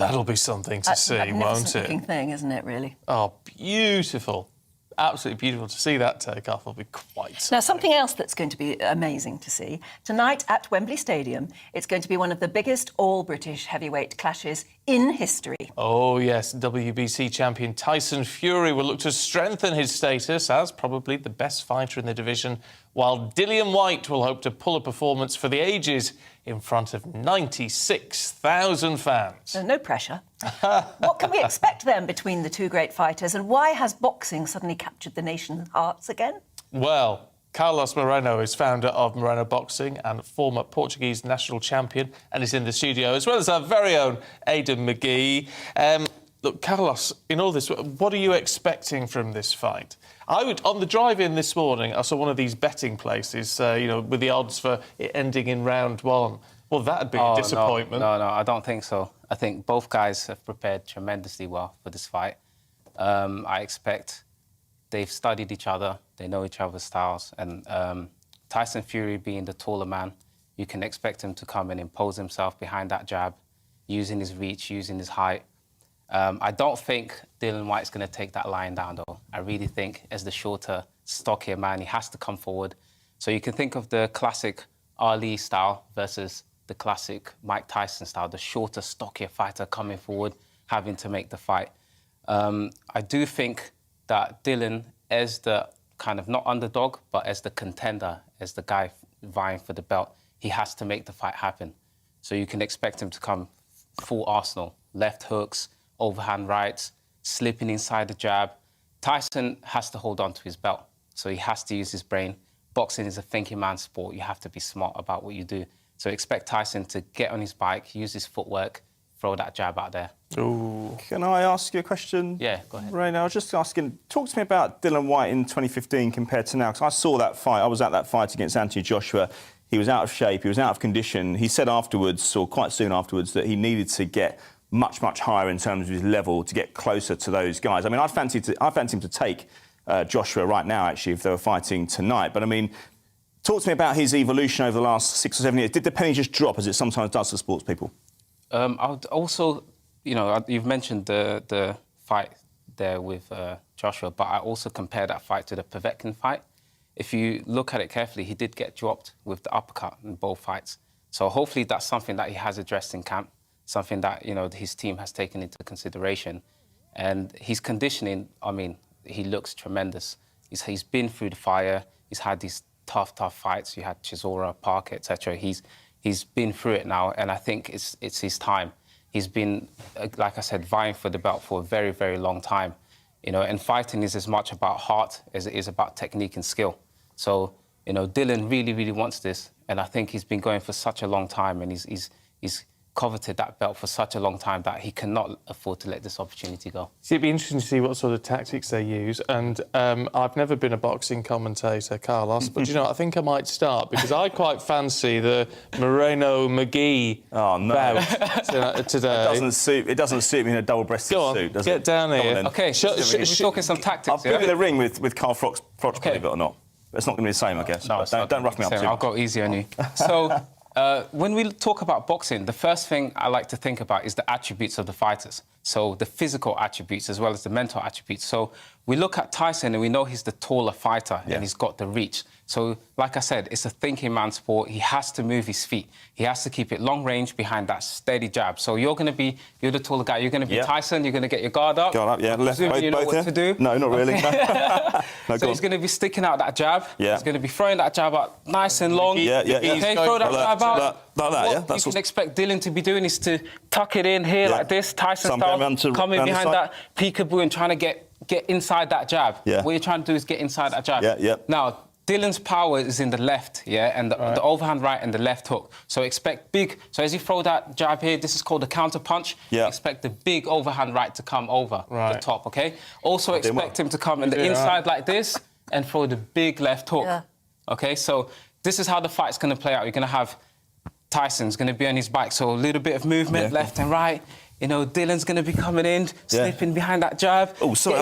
That'll be something to see, won't it? That's a looking thing, isn't it, really? Oh, beautiful. Absolutely beautiful. To see that take off will be quite... Now, something else that's going to be amazing to see, tonight at Wembley Stadium, it's going to be one of the biggest all-British heavyweight clashes in history. Oh, yes, WBC champion Tyson Fury will look to strengthen his status as probably the best fighter in the division, while Dillian Whyte will hope to pull a performance for the ages in front of 96,000 fans. No pressure. What can we expect then between the two great fighters, and why has boxing suddenly captured the nation's hearts again? Well, Carlos Moreno is founder of Moreno Boxing and former Portuguese National Champion, and is in the studio, as well as our very own Aidan McGee. Look, Carlos, in all this, what are you expecting from this fight? On the drive-in this morning, I saw one of these betting places, with the odds for it ending in round one. Well, that'd be a disappointment. No, I don't think so. I think both guys have prepared tremendously well for this fight. I expect they've studied each other, they know each other's styles, and Tyson Fury being the taller man, you can expect him to come and impose himself behind that jab, using his reach, using his height. I don't think Dillian Whyte's going to take that line down, though. I really think, as the shorter, stockier man, he has to come forward. So you can think of the classic Ali style versus the classic Mike Tyson style, the shorter, stockier fighter coming forward, having to make the fight. I do think that Dillian, as the kind of not underdog, but as the contender, as the guy vying for the belt, he has to make the fight happen. So you can expect him to come full arsenal, left hooks, overhand rights, slipping inside the jab. Tyson has to hold on to his belt, so he has to use his brain. Boxing is a thinking man's sport. You have to be smart about what you do. So expect Tyson to get on his bike, use his footwork, throw that jab out there. Ooh. Can I ask you a question? Yeah, go ahead. Moreno, I was just asking, talk to me about Dillian Whyte in 2015 compared to now, because I saw that fight. I was at that fight against Anthony Joshua. He was out of shape, he was out of condition. He said afterwards, or quite soon afterwards, that he needed to get much, much higher in terms of his level to get closer to those guys. I mean, I'd fancy him to take Joshua right now, actually, if they were fighting tonight. But, I mean, talk to me about his evolution over the last 6 or 7 years. Did the penny just drop, as it sometimes does for sports people? I would also, you've mentioned the fight there with Joshua, but I also compare that fight to the Povetkin fight. If you look at it carefully, he did get dropped with the uppercut in both fights. So hopefully that's something that he has addressed in camp, something that, his team has taken into consideration. And his conditioning, I mean, he looks tremendous. He's been through the fire. He's had these tough fights. You had Chisora, Parker, etc. He's been through it now, and I think it's his time. He's been, like I said, vying for the belt for a very, very long time. And fighting is as much about heart as it is about technique and skill. So, Dillian really, really wants this, and I think he's been going for such a long time, and he's coveted that belt for such a long time that he cannot afford to let this opportunity go. See, it'd be interesting to see what sort of tactics they use. And I've never been a boxing commentator, Carlos, but I think I might start, because I quite fancy the Moreno McGee bout today. It doesn't suit me in a double-breasted suit, does it? Get down here. OK, we're talking some tactics. I'll be in the ring with Carl Froch, believe it or not. But it's not going to be the same, I guess. No, don't rough me up too much. I'll go easy on you. So, when we talk about boxing, the first thing I like to think about is the attributes of the fighters. So the physical attributes as well as the mental attributes. So we look at Tyson and we know he's the taller fighter and he's got the reach. So, like I said, it's a thinking man's sport. He has to move his feet. He has to keep it long range behind that steady jab. So you're the taller guy. You're going to be Tyson. You're going to get your guard up. Guard up, yeah. Left, both, you know what to do. No, not really. So he's going to be sticking out that jab. Yeah. He's going to be throwing that jab out nice and long. Yeah. Okay, throw that jab out. Like that, yeah. What you can expect Dillian to be doing is to tuck it in here like this, Tyson style, coming behind that peekaboo and trying to get inside that jab. Yeah. What you're trying to do is get inside that jab. Yeah. Now, Dillian's power is in the left, and the overhand right and the left hook. So expect big... So as you throw that jab here, this is called a counter punch. Yeah. Expect the big overhand right to come over the top, OK? Also expect him to come in the inside like this and throw the big left hook. Yeah. OK, so this is how the fight's going to play out. You're going to have Tyson's going to be on his bike, so a little bit of movement left and right. Dillian's going to be coming in, slipping behind that jab. Oh, sorry.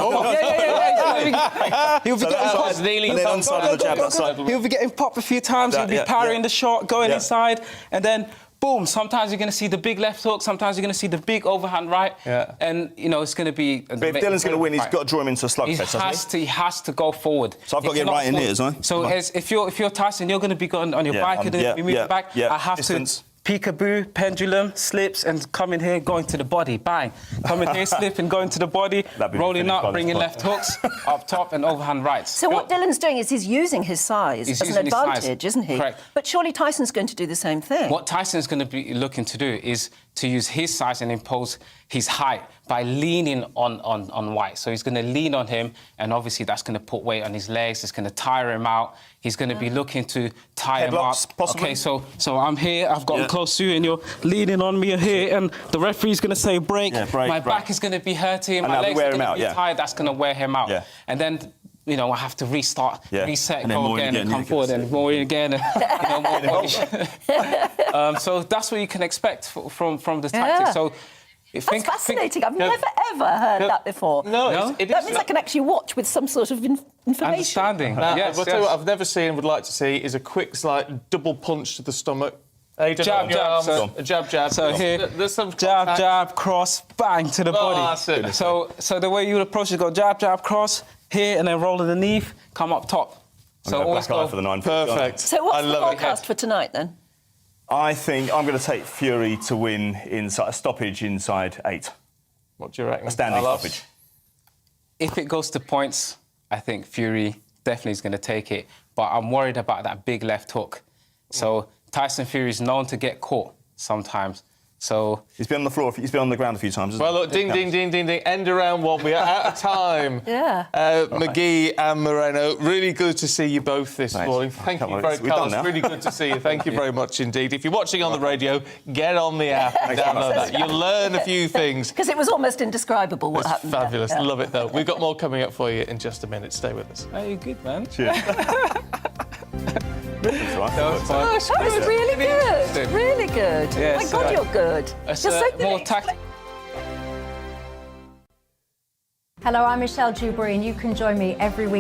He'll be getting popped. On the jab, that side. He'll be getting popped a few times. He'll be parrying the shot, going inside, and then boom. Sometimes you're going to see the big left hook. Sometimes you're going to see the big overhand right. Yeah. And, you know, it's going to be... But if Dillian's going to win, he's got to draw him into a slugfest, hasn't he? He has to go forward. So I've got to get right in here, as well. So if you're Tyson, you're going to be going on your bike, you're going to be moving back. I have to peekaboo, pendulum, slips, and come in here, going to the body, bang. Come in here, slip and going to the body, rolling up, bringing left hooks, up top and overhand rights. So what Dillian's doing is he's using his size as an advantage, isn't he? Correct. But surely Tyson's going to do the same thing. What Tyson's going to be looking to do is to use his size and impose his height by leaning on Whyte. So he's going to lean on him, and obviously that's going to put weight on his legs. It's going to tire him out. He's going to be looking to tie him up. Possibly. Okay, so I'm here. I've gotten close to you, and you're leaning on me here, and the referee's going to say break. My back is going to be hurting. My legs are going to be tired. That's going to wear him out. And then, you know, I have to restart, reset, and go again, and come forward, and more in again, and so that's what you can expect from the tactics. So that's fascinating. I've never ever heard that before. No, that means I can actually watch with some sort of information. Understanding. I'll tell you what I've never seen and would like to see is a quick, like, double punch to the stomach. Jab, jab. A jab, jab. So here, there's some jab, jab, cross, bang to the body. That's it. So the way you would approach it, go jab, jab, cross, here, and then roll underneath, come up top. So always go for the 9. Perfect. So what's the forecast for tonight, then? I think I'm going to take Fury to win inside a stoppage inside 8. What do you reckon? A standing stoppage. If it goes to points, I think Fury definitely is going to take it. But I'm worried about that big left hook. So Tyson Fury is known to get caught sometimes. So he's been on the floor. He's been on the ground a few times. Well, look, ding, ding, ding, ding, ding. End around 1. We are out of time. McGee and Moreno, really good to see you both this morning. Thank you very much, Carlos. Really good to see you. Thank you very much indeed. If you're watching on the radio, get on the app and download that. You'll learn a few things. Because it was almost indescribable what happened. Fabulous. Love it, though. We've got more coming up for you in just a minute. Stay with us. Oh, you're good, man. Cheers. That was really good. Really good. Yes, my God, you're good. You're so more good. Hello, I'm Michelle Dewberry, and you can join me every week